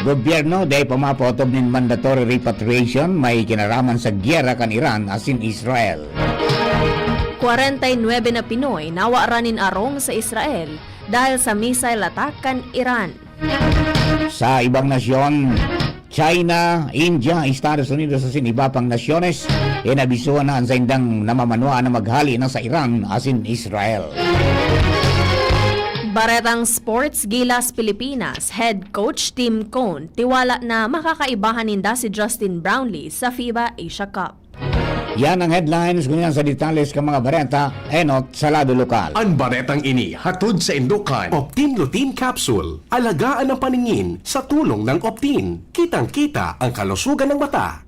Gobyerno day pumapotob nin mandatory repatriation may kinaraman sa gyera kan Iran asin Israel. 49 na Pinoy nawaranin arong sa Israel dahil sa missile attack kan Iran. Sa ibang nasyon, China, India, Estados Unidos asin iba pang nasyones inabisuhan na ang saindang namamanwa na maghali na sa Iran asin Israel. Baretang Sports Gilas Pilipinas Head Coach Tim Cone tiwala na makakaibahan ninda si Justin Brownlee sa FIBA Asia Cup. Yan ang headlines ganyan sa detalles ka mga bareta enot sa lado lokal. Ang baretang ini hatod sa Indukan. Optin Lutein Capsule. Alagaan ang paningin sa tulong ng Optin. Kitang-kita ang kalusugan ng mata.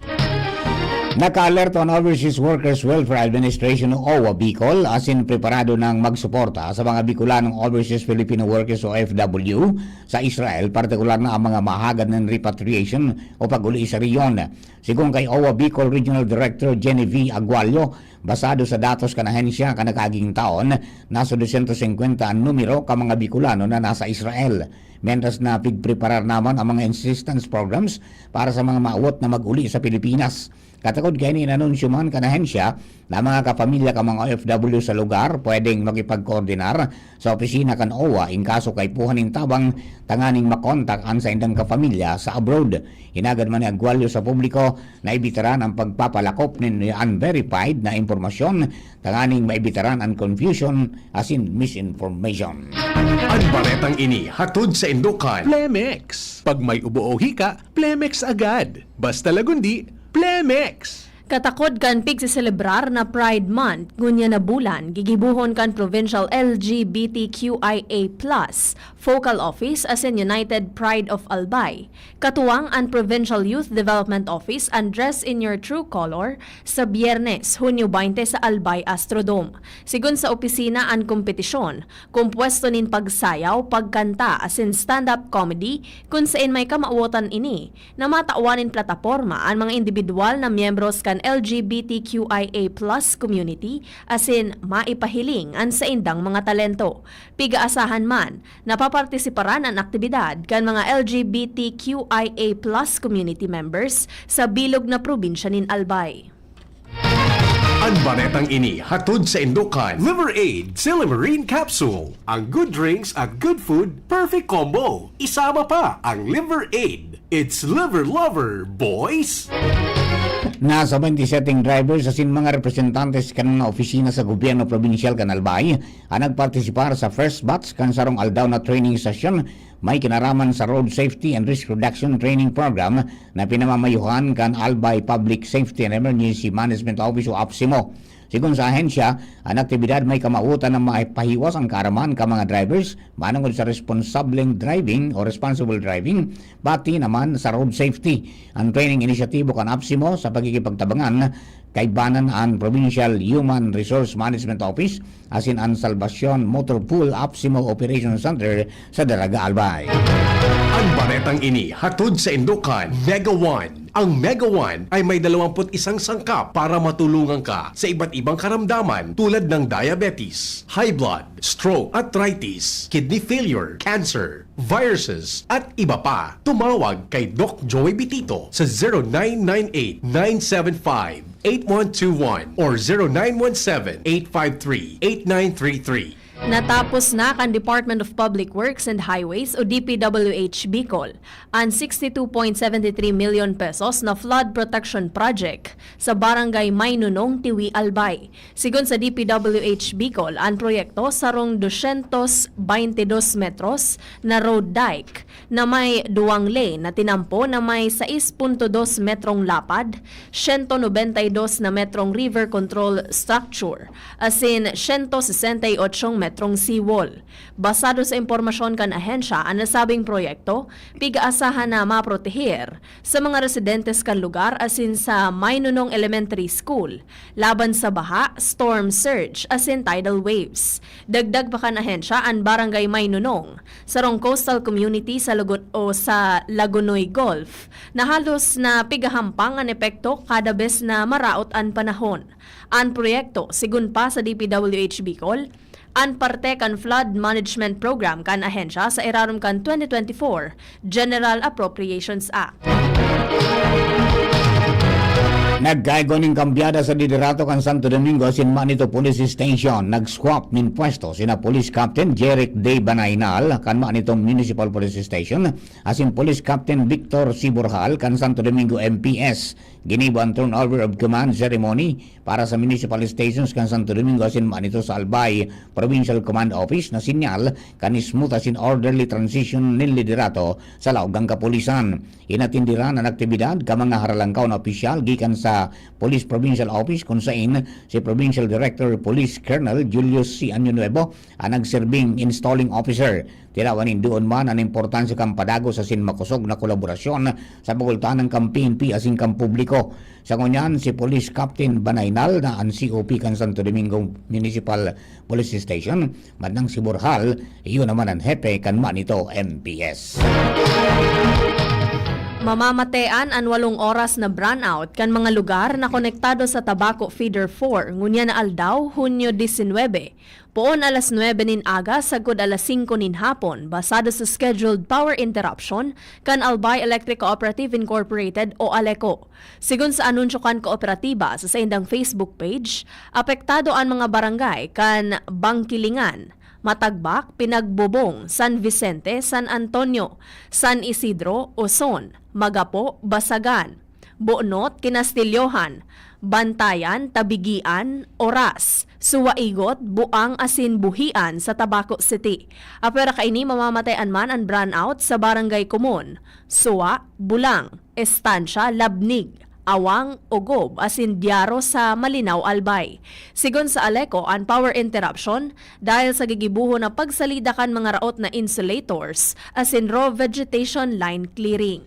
Naka-alert on Overseas Workers Welfare Administration o OWA Bicol asin preparado ng magsuporta sa mga Bicolanong Overseas Filipino Workers o OFW sa Israel, partikular na ang mga mahagad ng repatriation o pag-uli sa riyon. Sigung kay OWA Bicol Regional Director Genevieve Agualio, basado sa datos kanahensya kanakaging taon, nasa 250 ang numero ka mga Bicolano na nasa Israel. Mentas na pigpreparar naman ang mga assistance programs para sa mga maawat na mag-uli sa Pilipinas. Katakod kaya ni inanunsyo man kanahensya na mga kapamilya ka mga OFW sa lugar pwedeng makipag-koordinar sa opisina kan OWA in kaso kay puhaning tabang tanganing makontak an sa indang kapamilya sa abroad. Hinagad man ni Agualio sa publiko na ibitaran ang pagpapalakop ni unverified na impormasyon tanganing maibitaran ang confusion asin misinformation. Ang baretang ini hatod sa Indukan. Plemex. Pag may ubo o hika, Plemex agad. Basta lagundi, Plemex. Katakod kan pig sa celebrar na Pride Month ngunya na bulan gigibuhon kan Provincial LGBTQIA+ Focal Office asin United Pride of Albay. Katuwang ang Provincial Youth Development Office ang Dress in Your True Color sa Biyernes, Hunyo 20 sa Albay Astrodome. Sigun sa opisina ang kompetisyon, kumpwesto nin pagsayaw, pagkanta asin stand-up comedy kung saan may kamauotan ini na matauanin plataforma ang mga individual na miyembros kan LGBTQIA+ community asin maipahiling ang sa indang mga talento. Pigaasahan man, napapartisiparan ang aktibidad kan mga LGBTQIA+ community members sa bilog na probinsya nin Albay. Ang baretang ini hatod sa Indukan. Liver Aid Silimarine Capsule. Ang good drinks at good food, perfect combo. Isama pa ang Liver Aid. It's liver lover, boys! Nasa 27 drivers asin mga representantes kanang na opisina sa gobyerno probinsyal kan Albay ang nagpartisipar sa first batch kan sarong aldaw na training session may kinaraman sa Road Safety and Risk Reduction Training Program na pinamamayuhan kan Albay Public Safety and Emergency Management Office o APSIMO. Sigun sa ahensya, ang aktibidad may kamautan na maipahiwas ang kaaraman ka mga drivers manungod sa responsibleng driving o responsible driving, pati naman sa road safety. Ang training inisyatibo kan APSIMO sa pagkikipagtabangan kay banan ang Provincial Human Resource Management Office asin ang Salvacion Motor Pool APSIMO Operation Center sa Dalaga, Albay. Ang baretang ini hatod sa Indukan. Mega One. Ang Mega One ay may 21 sangkap para matulungan ka sa iba't ibang karamdaman tulad ng diabetes, high blood, stroke, arthritis, kidney failure, cancer, viruses, at iba pa. Tumawag kay Doc Joey Bitito sa 0998-975-8121 or 0917-853-8933. Natapos na kan Department of Public Works and Highways o DPWH Bicol ang 62.73 million pesos na flood protection project sa Barangay Maynunong, Tiwi, Albay. Sigon sa DPWH Bicol, ang proyekto sarong 222 metros na road dike na may 2 lane na tinampo na may 6.2 metrong lapad, 192 na metrong river control structure, asin 168 metrong seawall. Basado sa impormasyon kan ahensya, ang nasabing proyekto, pig-aasahan na maprotehir sa mga residentes kan lugar asin sa Maynunong Elementary School, laban sa baha, storm surge, asin tidal waves. Dagdag pa kan ahensya ang Barangay Maynunong, sarong coastal community sa Lagunoy Gulf, na halos na pigahampang ang epekto kada bes na maraot ang panahon. Ang proyekto, sigun pa sa DPWH Bicol, An parte kan Flood Management Program kan ahensya sa irarom kan 2024 General Appropriations Act. Nagkaigo ng kambyada sa liderato kan Santo Domingo sin Manito Police Station. Nag-swap min pwesto sina Police Captain Jeric De Banaynal kan Manitong Municipal Police Station asin Police Captain Victor Siborhal kan Santo Domingo MPS. Ginibo ang turnover of command ceremony para sa municipal stations kan Santo Domingo asin Manito sa Albay Provincial Command Office na sinyal kan smooth asin orderly transition ng liderato sa laugang kapulisan. Inatindiran ang aktibidad ka mga haralangkaw na opisyal gikan sa Police Provincial Office kung saan si Provincial Director Police Colonel Julius C. Año Nuevo ang nagserbing installing officer. Tirawanin doon man ang importansya kang padago sa sinmakusog na kolaborasyon sa pagultaan ng PNP asing kang publiko. Sa ngunyan, si Police Captain Banaynal na ang COP kan Santo Domingo Municipal Police Station, madang si Borhal, iyon naman ang hepe kan Manito MPS. Mamamatean ang 8 oras na brownout kan mga lugar na konektado sa Tabaco Feeder 4 ngunya na aldaw Hunyo 19. Poon alas 9 nin aga sagod alas 5 nin hapon basado sa scheduled power interruption kan Albay Electric Cooperative Incorporated o ALECO. Sigun sa anunsyo kan kooperatiba sa indang Facebook page, apektado ang mga barangay kan Bangkilingan, Matagbak, Pinagbobong, San Vicente, San Antonio, San Isidro, Oson, Magapo, Basagan, Bonot, Kinastilyohan, Bantayan, Tabigian, Oras, Suwaigot, Buang asin Buhian sa Tabaco City. Apera kaini mamamatayan man ang brownout sa Barangay Kumon, Suwa, Bulang, Estancia, Labnig, Awang, Ogob, asin Diaro sa Malinaw, Albay. Sigon sa ALECO, ang power interruption dahil sa gigibuho na pagsalida kan mga raot na insulators asin raw vegetation line clearing.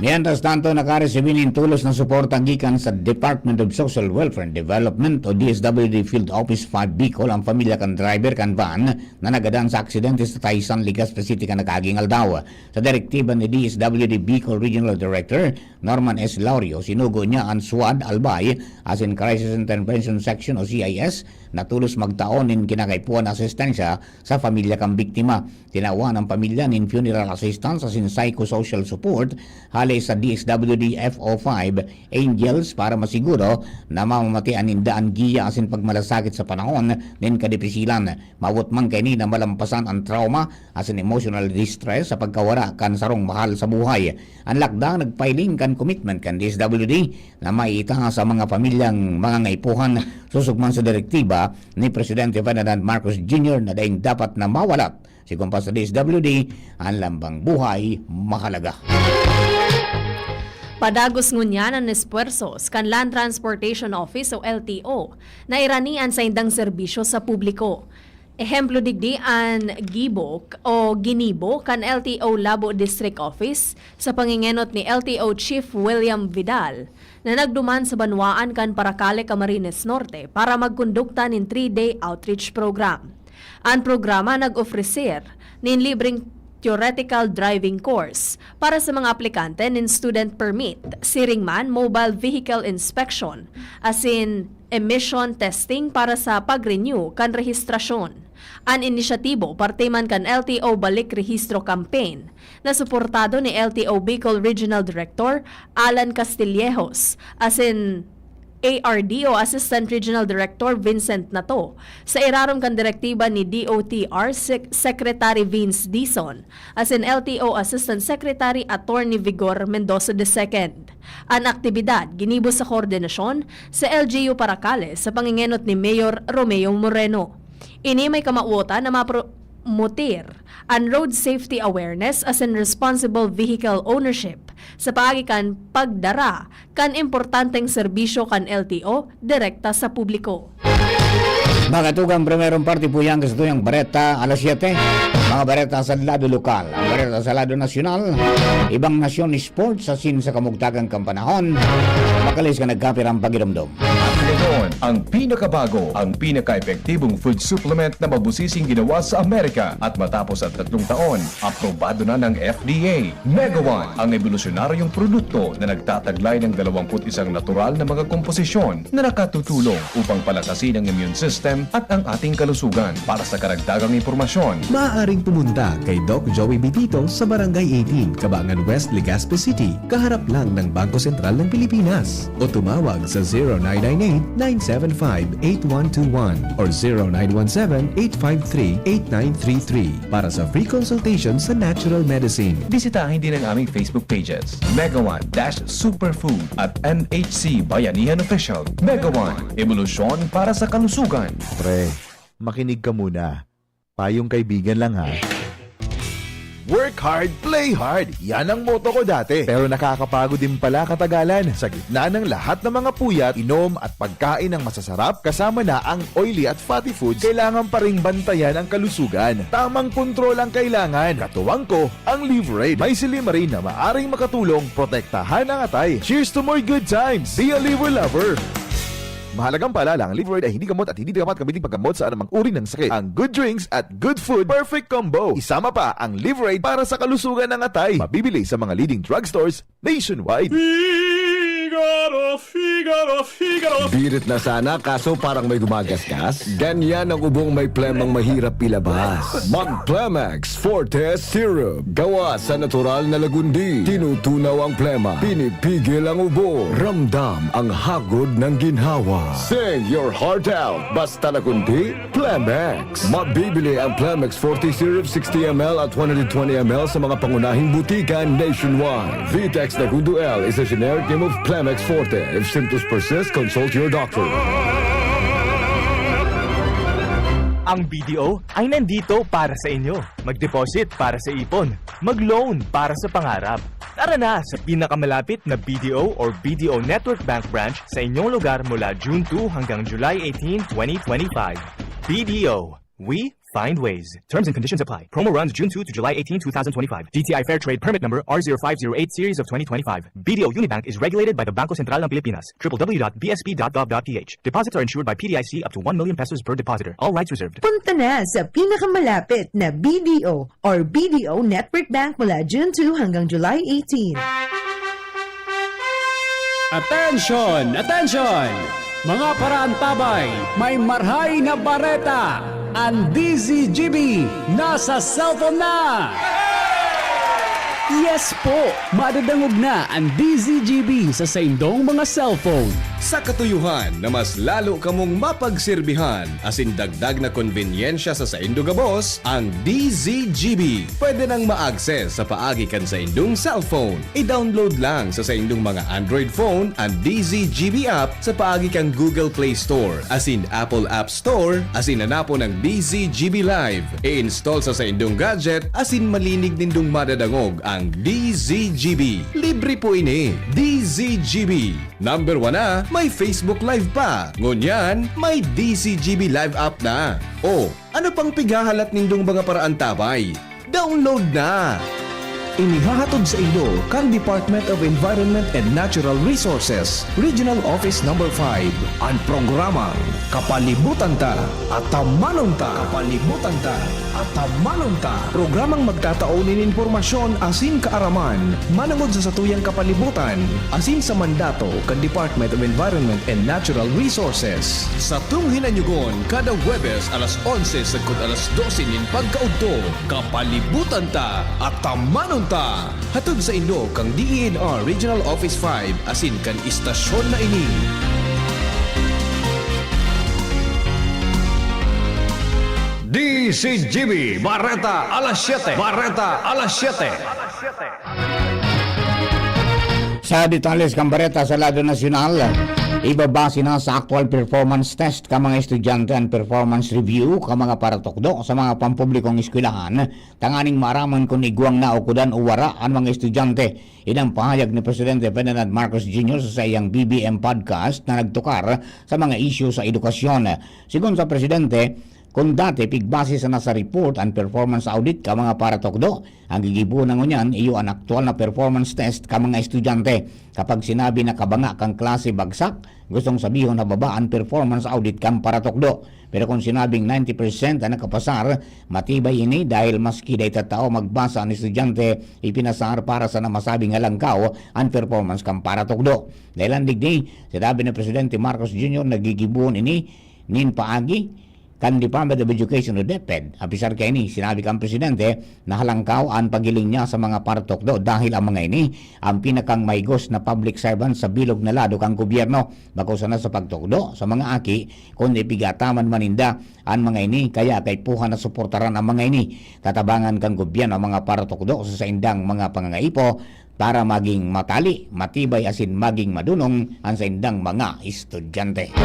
Mientras tanto, nakaresibin ng tulos na suporta gikan sa Department of Social Welfare and Development o DSWD Field Office 5 Bicol ang pamilya kan driver kan van na nagadaan sa aksidente sa Taysan, Legazpi City kan nakaging aldaw. Sa direktiba ni DSWD Bicol Regional Director Norman S. Laurio, sinugo niya ang SWAD Albay as in Crisis Intervention Section o CIS na tulos magtaon ng kinakaipuan asistensya sa pamilya kang biktima. Tinawa ng pamilya ng funeral assistance as in psychosocial support hali sa DSWD FO5 Angels para masiguro na mamamatian ng daan giya asin pagmalasakit sa panahon ng kadipisilan. Mawot man kay ni na malampasan ang trauma asin emotional distress sa pagkawara kan sarong mahal sa buhay. Ang lakda nagpiling kan commitment kan DSWD na maiita sa mga pamilyang mga ngaipuhan susugman sa direktiba ni Presidente Ferdinand Marcos Jr. na daing dapat na mawalat si kumpas sa DSWD ang lambang buhay mahalaga. Padagos ngunyan ang espuersos kan Land Transportation Office o LTO na iranian sa indang serbisyo sa publiko. Ehemplo digdi ang gibok o ginibo kan LTO Labo District Office sa pangingenot ni LTO Chief William Vidal na nagduman sa banwaan kan Paracale, Camarines Norte para magkondukta nin 3-day outreach program. Ang programa nag-ofrecer nin libreng theoretical driving course para sa mga aplikante nin student permit, siringman mobile vehicle inspection, as in emission testing para sa pag-renew kan rehistrasyon. An inisyatibo parte man kan LTO Balik Rehistro Campaign na suportado ni LTO Bicol Regional Director Alan Castillejos, as in ARD o Assistant Regional Director Vincent Nato sa irarom kan direktiba ni DOTR Secretary Vince Dizon as in LTO Assistant Secretary Attorney Vigor Mendoza II. Ang aktibidad ginibo sa koordinasyon sa LGU Paracale sa pangingenot ni Mayor Romeo Moreno. Ini may kamauota na mutir ang road safety awareness as in responsible vehicle ownership sa paagikan pagdara kan importanteng serbisyo kan LTO direkta sa publiko. Magatugang primerong party po yan kasi ito yung Bareta alas 7. Mga Bareta sa lado lokal, ang Bareta sa lado nasyonal, ibang nasyon ni sports sa kamugtagang kampanahon, makalis ka nagkapirang pagiromdom. ngayon ang pinakabago, ang pinaka-epektibong food supplement na mabusising ginawa sa Amerika at matapos ang 3 taon, aprobado na ng FDA. Mega One, ang evolusyonaryong produkto na nagtataglay ng 21 natural na mga komposisyon na nakatutulong upang palakasin ang immune system at ang ating kalusugan. Para sa karagdagang impormasyon, Maaaring pumunta kay Doc Joey Bitito sa Barangay 18, Cabangan West, Legazpi City, kaharap lang ng Bangko Sentral ng Pilipinas. O tumawag sa 0998-975-8121 or 0917-853-8933 para sa free consultation sa natural medicine. bisitahin din ang aming Facebook pages, Mega One-Superfood at NHC Bayanihan Official. Mega One, evolusyon para sa kalusugan. Pre, makinig ka muna. Payong kaibigan lang ha. Work hard, play hard. Yan ang motto ko dati. Pero nakakapagod din pala katagalan. Sa gitna ng lahat ng mga puyat, inom at pagkain ng masasarap, kasama na ang oily at fatty foods, kailangan pa ring bantayan ang kalusugan. Tamang kontrol ang kailangan. Katuwang ko, ang Liverade. May silimarin na maaring makatulong protektahan ang atay. Cheers to more good times. Be a liver lover. Mahalagang paalala, ang Liverade ay hindi gamot at hindi dapat gamitin paggamot sa anumang uri ng sakit. Ang good drinks at good food, perfect combo. Isama pa ang Liverade para sa kalusugan ng atay. Mabibili sa mga leading drugstores nationwide. Birit na sana kaso parang may gumagasgas. Ganyan ang ubong may plemang mahirap ilabas. Mag-Plemex Forte Syrup. Gawa sa natural na lagundi. Tinutunaw ang plema. Pinipigil ang ubo. Ramdam ang hagod ng ginhawa. Sing your heart out. Basta lagundi, Plemex. Mabibili ang Plemex Forte Syrup 60ml at 120ml sa mga pangunahing butika nationwide. Vitex Nagundo L is a generic name of Plemex Forte. If symptoms persist, consult your doctor. Ang BDO ay nandito para sa inyo. Mag-deposit para sa ipon. Mag-loan para sa pangarap. Tara na sa pinakamalapit na BDO or BDO Network Bank branch sa inyong lugar mula June 2 hanggang July 18, 2025. BDO. We find ways. Terms and conditions apply. Promo runs June 2 to July 18, 2025. DTI Fair Trade Permit Number R0508 Series of 2025. BDO Unibank is regulated by the Bangko Sentral ng Pilipinas. www.bsp.gov.ph. Deposits are insured by PDIC up to 1 million pesos per depositor. All rights reserved. Punta na sa pinakamalapit na BDO or BDO Network Bank mula June 2 hanggang July 18. Attention! Attention! Mga parantabay, may marhay na bareta! Ang DZGB nasa cellphone na! Yes po! Madadangog na ang DZGB sa saindong mga cellphone. Sa katuyuhan na mas lalo kamong mapagserbihan, asin dagdag na konbinyensya sa Saindo Gabos, ang DZGB. Pwede nang ma-access sa paagi kan sa indong cellphone. I-download lang sa saindong mga Android phone ang DZGB app sa paagi kang Google Play Store, asin Apple App Store, asin hanapo ng DZGB Live. I-install sa saindong gadget, asin malinig nindong madadangog ang DZGB. Libre po ini. DZGB. Number 1 na, may Facebook Live pa. Ngunyan, may DZGB Live app na. O, ano pang pigahalat nindong mga paraan tabay? Download na! Inihahatod sa inyo kang Department of Environment and Natural Resources, Regional Office No. 5, ang programang Kapalibutan Ta at Tamanon Ta. Kapalibutan Ta at Tamanon Ta. Programang magtataunin informasyon asin kaaraman, manangod sa satuyang kapalibutan, asin sa mandato kan Department of Environment and Natural Resources. Sa tunghinanyugon, kada Huwebes alas 11 sagkod alas 12 nin pagkaudto, Kapalibutan Ta at Tamanon Ta. Hatod sa inyo kang DENR Regional Office 5 asin kan istasyon na ini. DZGB Bareta alas 7. Bareta alas 7. Sa detalles kang bareta sa lado nasyonal, ibabase na sa actual performance test ka mga estudyante and performance review ka mga paratokdo sa mga pampublikong eskwelahan, tanganing maaraman kung igwang na o kudan o wara ang mga estudyante. Inang pahayag ni Presidente Ferdinand Marcos Jr. sa iyang BBM podcast na nagtukar sa mga isyu sa edukasyon. Sigon sa Presidente, Kung dati, pigbase sa nasa report and performance audit ka mga paratokdo, ang gigibunan mo niyan, iyo ang aktual na performance test ka mga estudyante. Kapag sinabi na kabanga kang klase bagsak, gustong sabihin na baba ang performance audit kang paratokdo. Pero kung sinabing 90% ang nakapasar, matibay ini dahil maski day tao magbasa ang estudyante, ipinasar para sa namasabing halangkaw ang performance kang paratokdo. Dahil ang digdi, sinabi ni Presidente Marcos Jr. nagigibuon ini, nin paagi, kan Department of Education o DepEd. Apisar kay ini, sinabi kang Presidente na halangkaw ang pagiling niya sa mga paratokdo dahil ang mga ini ang pinakang maigos na public servant sa bilog na lado kang gobyerno. Bako sana sa pagtokdo sa mga aki, kung ipigataman maninda ang mga ini, kaya kay puha na suportaran ang mga ini. Tatabangan kang gobyerno ang mga paratokdo sa saindang mga pangangaipo para maging matali, matibay asin maging madunong ang saindang mga estudyante.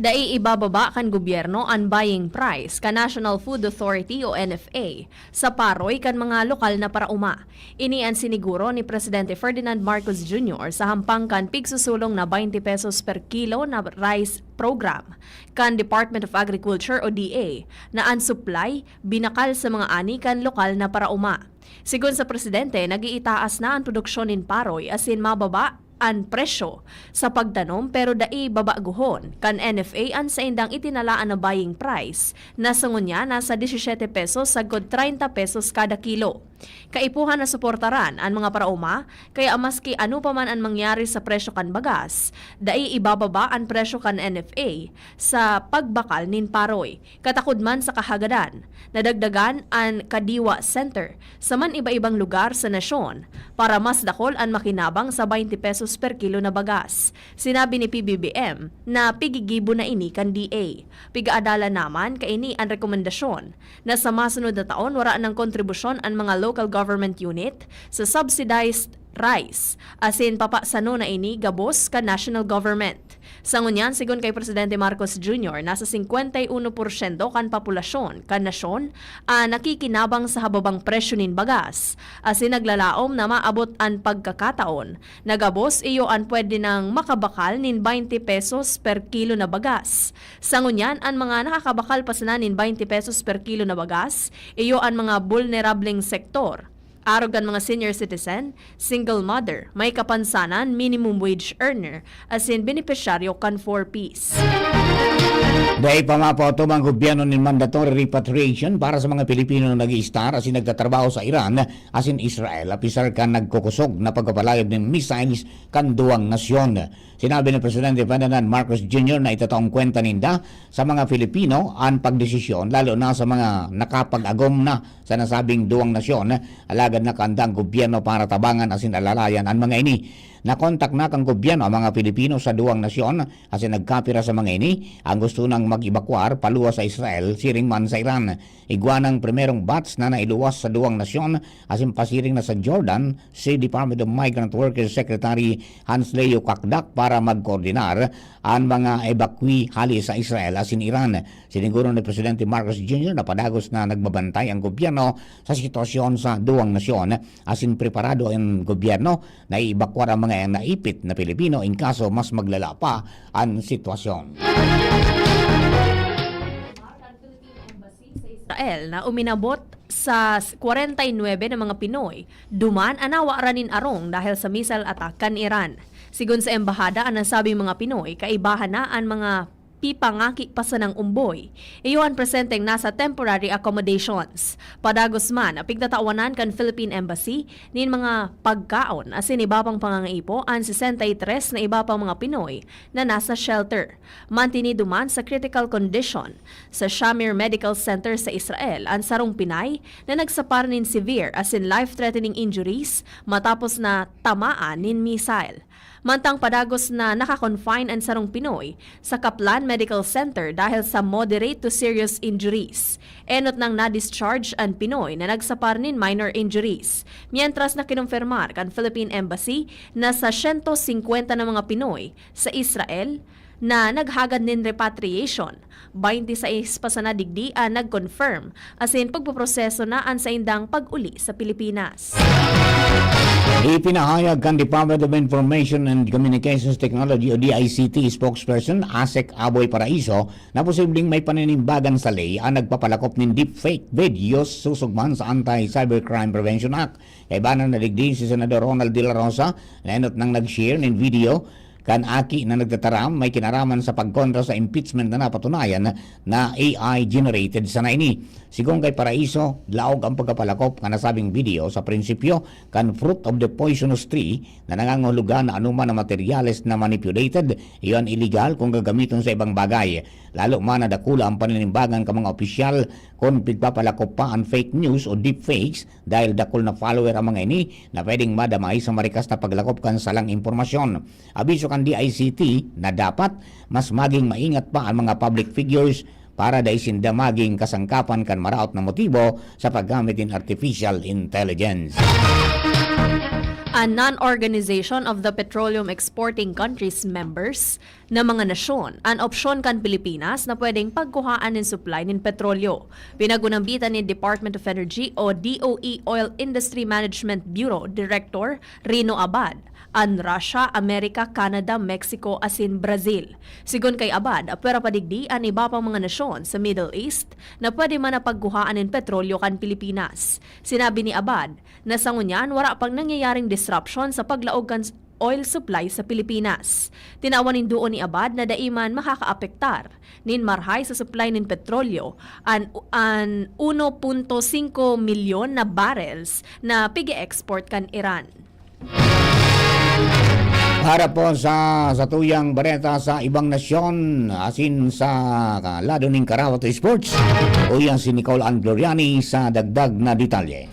Dai ibababa kan gobyerno ang buying price ka National Food Authority o NFA sa paroy kan mga lokal na parauma. Ini ang siniguro ni Presidente Ferdinand Marcos Jr. sa hampang kan pigsusulong na 20 pesos per kilo na rice program kan Department of Agriculture o DA na ang supply binakal sa mga ani kan lokal na parauma. Sigon sa Presidente, nagiitaas na ang produksyon in paroy asin mababa ang presyo sa pagtanom pero dai babaguhon kan NFA ang sa indang itinalaan na buying price na sangunya nasa 17 pesos sagod 30 pesos kada kilo. Kaipuhan na suportaran ang mga parauma kaya maski ano pa man ang mangyari sa presyo kan bagas, dai ibababa ang presyo kan NFA sa pagbakal nin paroy. Katakod man sa kahagadan, nadagdagan ang Kadiwa Center sa man iba-ibang lugar sa nasyon para mas dakol ang makinabang sa 20 pesos per kilo na bagas. Sinabi ni PBBM na pigigibo na ini kan DA. Pigaadala naman kay ini ang rekomendasyon na sa masunod na taon wala ng kontribusyon ang mga local government unit sa subsidized rice asin papasano na ini gabos ka national government. Sangunyan, sigon kay Presidente Marcos Jr., nasa 51% kan populasyon kan nasyon nakikinabang sa hababang presyo nin bagas. Asin naglalaom na maabot ang pagkakataon. Nagabos iyo ang pwede nang makabakal nin 20 pesos per kilo na bagas. Sangunyan, ang mga nakakabakal pa sana nin 20 pesos per kilo na bagas, iyo ang mga vulnerableng sektor. Arogan mga senior citizen, single mother, may kapansanan, minimum wage earner, asin benepisyaryo kan 4Ps. Dahil pamapoto ang gobyerno ng mandatory repatriation para sa mga Pilipino na nag-i-star asin nagtatrabaho sa Iran asin Israel apisar ka nagkukusog na pagkapalayag ng missiles kan duwang nasyon. Sinabi ni Presidente Ferdinand Marcos Jr. na itataong kwenta ninda sa mga Pilipino ang pagdesisyon lalo na sa mga nakapag-agom na sa nasabing duwang nasyon alagad na kandang gobyerno para tabangan asin alalayan ang mga ini. Nakontak na kang gobyerno ang mga Pilipino sa duwang nasyon asin nagkapira sa mga ini ang gusto nang mag-ibakwar paluwas sa Israel siring man sa Iran. Iguanang primerong batch na nailuwas sa duwang nasyon asin pasiring na sa Jordan si Department of Migrant Workers Secretary Hans Leo Kakdak para magkoordinar ang mga evacuee hali sa Israel asin Iran. Siniguro ni Presidente Marcos Jr. na padagos na nagbabantay ang gobyerno sa sitwasyon sa duwang nasyon asin preparado ang gobyerno na iibakwar ang mga naipit na Pilipino in kaso mas maglala pa ang sitwasyon. Israel na uminabot sa 49 ng mga Pinoy, duman anawa ranin arong dahil sa missile attack kan Iran. Sigon sa embahada ang nasabing mga Pinoy, kaibahan na ang mga pipangaki pa sa ng umboy. Iyon presenteng nasa temporary accommodations. Padagos man, pigtatawanan kan Philippine Embassy nin mga pagkaon asin iba pang pangangaipo ang 63 na iba pang mga Pinoy na nasa shelter. Mantinido man sa critical condition sa Shamir Medical Center sa Israel ang sarong Pinay na nagsapar nin severe asin life-threatening injuries matapos na tamaan nin missile. Mantang padagos na nakakonfine ang sarong Pinoy sa Kaplan Medical Center dahil sa moderate to serious injuries. Enot nang na-discharge ang Pinoy na nagsapar nin minor injuries. Mientras na kinumpirmar kan Philippine Embassy na sa 150 na mga Pinoy sa Israel na naghagad nin repatriation. 26 pa sa nadigdi ang nag-confirm asin pagpoproseso na ang sa indang pag-uli sa Pilipinas. Ipinahayag kan Department of Information and Communications Technology o DICT spokesperson Asek Aboy Paraiso na posibleng may paninimbagan sa ley ang nagpapalakop ng deepfake videos susugman sa Anti-Cybercrime Prevention Act. Kaibanan na digdi si Senador Ronald De La Rosa na enot nang nag-share ng video kan aki na nagtataram may kinaraman sa pagkontra sa impeachment na napatunayan na AI-generated sa naini. Sigong kay Paraiso, laog ang pagkapalakop nga nasabing video sa prinsipyo kan fruit of the poisonous tree na nangangahulugan na anuman na materyales na manipulated, iyon illegal kung gagamiton sa ibang bagay. Lalo man na dakula ang paninimbagan ka mga opisyal kung pigpapalakop pa ang fake news o deepfakes dahil dakol na follower ang mga ini na pwedeng madamay sa marikas na paglakop kan salang impormasyon. Abiso kan DICT na dapat mas maging maingat pa ang mga public figures para daisinda maging kasangkapan kan maraot na motibo sa paggamit ng artificial intelligence. A non-organization of the petroleum exporting countries members na mga nasyon ang opsyon kan Pilipinas na pwedeng pagkuhaan ng supply ng petrolyo. Pinagunambitan ni Department of Energy o DOE Oil Industry Management Bureau Director Rino Abad ang Russia, Amerika, Canada, Mexico asin Brazil. Sigon kay Abad, apwera padigdi ang iba pang mga nasyon sa Middle East na pwede man na pagkuhaan ng petrolyo kan Pilipinas. Sinabi ni Abad na sa ngunyan wala pang nangyayaring disruption sa paglaog kan oil supply sa Pilipinas. Tinawanin doon ni Abad na daiman makakaapektar nin marhay sa supply ng petrolyo an 1.5 milyon na barrels na pigi-export kan Iran. Para po sa tuyang bareta sa ibang nasyon, asin sa lado ng Karawato Sports, o yan si Nicole Ann Gloriani sa dagdag na detalye.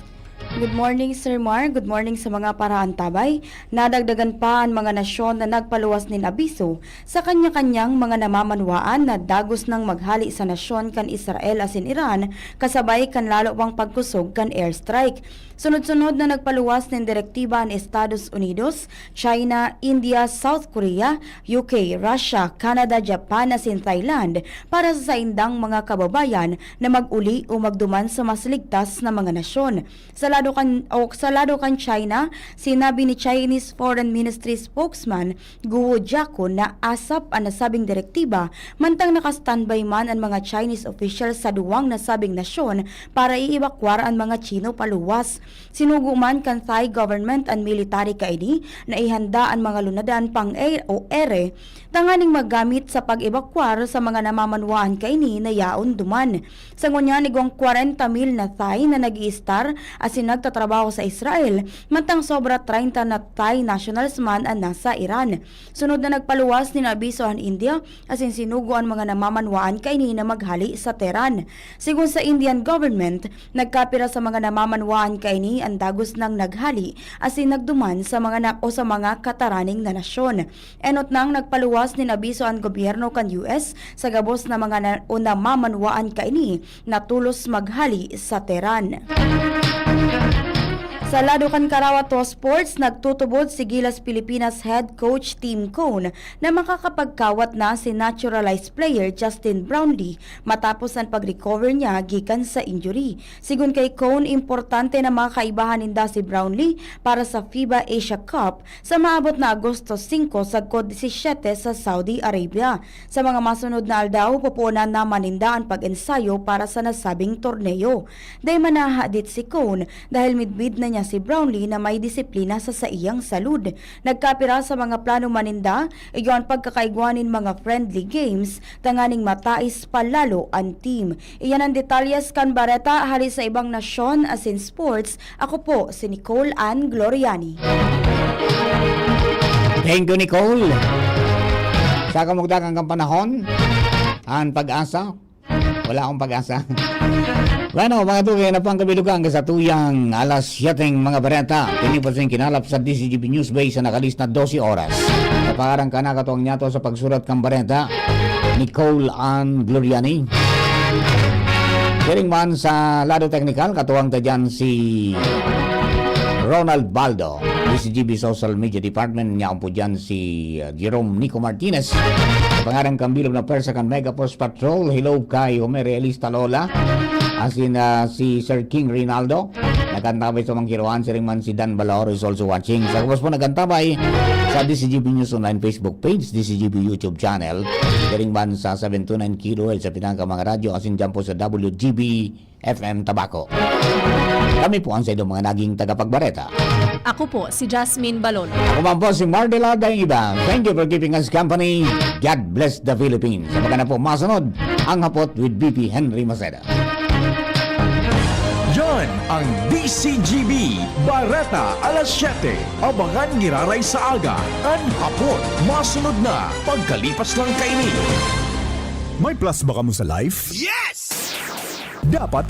Good morning, Sir Mar. Good morning sa mga paraantabay. Nadagdagan pa ang mga nasyon na nagpaluwas nin abiso sa kanya-kanyang mga namamanwaan na dagos ng maghali sa nasyon kan Israel asin Iran kasabay kan lalo pang pagkusog kan airstrike. Sunod-sunod na nagpaluwas ng direktiba ang Estados Unidos, China, India, South Korea, UK, Russia, Canada, Japan asin Thailand para sa saindang mga kababayan na mag-uli o magduman sa mas ligtas na mga nasyon. Sa lado kan China, sinabi ni Chinese Foreign Ministry spokesman Guo Jiakun na asap ang nasabing direktiba mantang nakastandby man ang mga Chinese officials sa duwang nasabing nasyon para iibakwar ang mga Chino paluwas. Sinugo man kan Thai government and military kaini na ihanda ang mga lunadan pang air o ere tanganing maggamit sa pag-ebakwar sa mga namamanwaan kaini na yaon duman. Sa ngunyan igong 40,000 na Thai na nag-i-star asin nagtatrabaho sa Israel mantang sobra 30 na Thai nationals man ang nasa Iran. Sunod na nagpaluwas ni abiso ang India asin sinugo ang mga namamanwaan kaini na maghali sa Tehran. Sigun sa Indian government, nagkapira sa mga namamanwaan kaini ang dagos ng naghali asin nagduman sa mga sa mga kataraning na nasyon. Enot nang nagpaluwas ni abiso ang gobyerno kan US sa gabos na mga namamanwaan kaini na tulos maghali sa Tehran. Sa lado kan Karawato Sports, nagtutubod si Gilas Pilipinas head coach Tim Cone na makakapagkawat na si naturalized player Justin Brownlee matapos ang pag-recover niya gikan sa injury. Sigun kay Cone, importante na makakaibahan ninda si Brownlee para sa FIBA Asia Cup sa maabot na Agosto 5 sa Code 17 sa Saudi Arabia. Sa mga masunod na aldaw, pupunan na maninda ang pag-ensayo para sa nasabing torneo. Day manahadit si Cone dahil midbid na niya si Brownlee na may disiplina sa iyang salud. Nagkapira sa mga plano maninda, iyon pagkakaigwanin mga friendly games, tanganing matais palalo ang team. Iyan ang detalyes kan bareta hali sa ibang nasyon asin sports. Ako po si Nicole Ann Gloriani. Thank you, Nicole. Sa kamugdagang kang panahon, ang pag-asa, wala akong pag-asa. Bueno, mga tugay na pang kabilugan sa tuyang alas 7 mga bareta. Pinipasin kinalap sa DCGB News Base sa nakalis na 12 oras. Sa pangarang ka nakatuang niyato sa pagsurat kang bareta, Nicole Ann Gloriani. Sharing man sa lado technical, katuwang ta dyan si Ronald Baldo. DCGB Social Media Department, niya po dyan si Jerome Nico Martinez. Sa pangarang kambilog na persa kan Mega Post Patrol, hello kay Homer Elista Lola. Asin si Sir King Rinaldo, Nagantabay sa mga kiruan, si man si Dan Balor is also watching. Sa kapos po nagantabay sa DCGB News Online Facebook page, DCGB YouTube channel, siring man sa 729 kHz sa pinaka mga radyo, asin dyan po sa WGB FM Tabaco. Kami po ang sa idong mga naging tagapagbareta. Ako po si Jasmine Balon. Ako man po si Mardela Iba. Thank you for keeping us company. God bless the Philippines. Sa mga na po masunod, ang hapot with BP Henry Maceda. Yan ang DCGB Bareta alas 7. Abangan giraray sa aga. An hapon, masunod na. Pagkalipas lang kaini. May plus ba ka mo sa life? Yes! Dapat